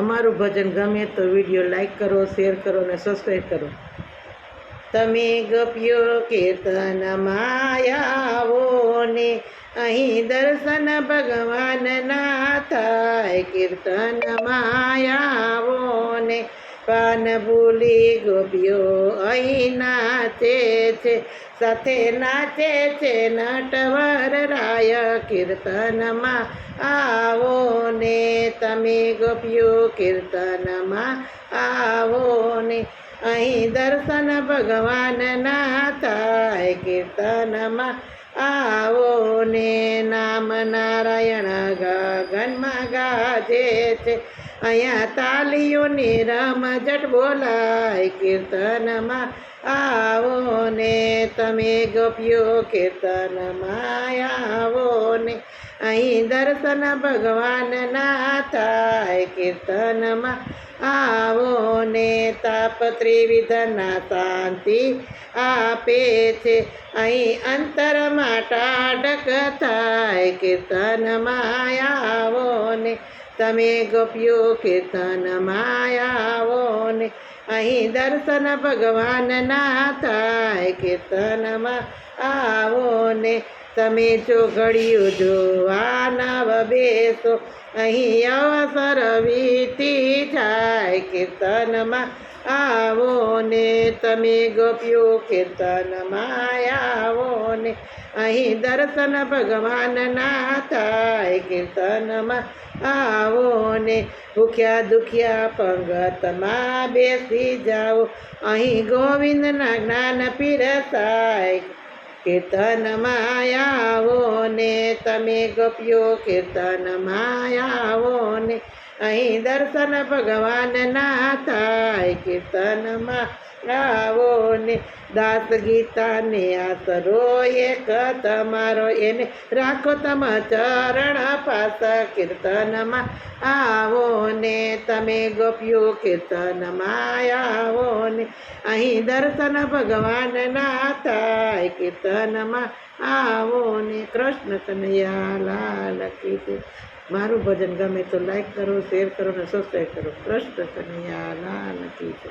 અમારું ભજન ગમે તો વિડીયો લાઈક કરો, શેર કરો અને સબસ્ક્રાઈબ કરો. તમે ગપ્યો કીર્તનમાં આવો ને અહીં દર્શન ભગવાનના થાય. કીર્તનમાં આવો ને પાન ભૂલી ગોપીઓ અહીં નાચે છે, સાથે નાચે છે નટવર રાય. કીર્તનમાં આવો ને તમે ગોપીઓ, કીર્તનમાં આવો ને અહીં દર્શન ભગવાનના થાય. કીર્તનમાં આવો ને નામ નારાયણ ગગનમાં ગાજે છે, અહીંયા તાલીઓની રમઝટ બોલાય. કીર્તનમાં આવો ને તમે ગોપીઓ, કીર્તનમાં આવો ને અહીં દર્શન ભગવાનના થાય. કીર્તનમાં આવો ને તાપ ત્રિવિધના શાંતિ આપે છે, અહીં અંતરમાં ટાઢક થાય. કીર્તનમાં આવો ને તમે ગોપીઓ, કીર્તનમાં આવો ને અહીં દર્શન ભગવાનના થાય. કીર્તનમાં આવો ને તમે જો ઘડિયું જોવા નવ બેસો, અહીં અવસર વીતી જાય. કીર્તનમાં આવો ને તમે ગોપીઓ, કીર્તનમાં આવો ને અહીં દર્શન ભગવાનના થાય. કીર્તનમાં આવો ને ભૂખ્યા દુખ્યા પંગતમાં બેસી જાઓ, અહીં ગોવિંદના જ્ઞાન પીરસાય. કીર્તનમાં આવો ને તમે ગોપીઓ, કીર્તનમાં આવો ને અહીં દર્શન ભગવાનના થાય. કીર્તનમાં આવો ને દાસ ગીતાને આસરો એક તમારો, એને રાખો તમ ચરણ પાસ. કીર્તનમાં આવો ને તમે ગોપીઓ, કીર્તનમાં આવો ને અહીં દર્શન ભગવાનના થાય. કીર્તનમાં આવો ને કૃષ્ણ કનૈયા લાલ કી જય. મારું ભજન ગમે તો લાઈક કરો, શેર કરો અને સબસ્ક્રાઈબ કરો. કૃષ્ણ કનૈયા લાલ કી જય.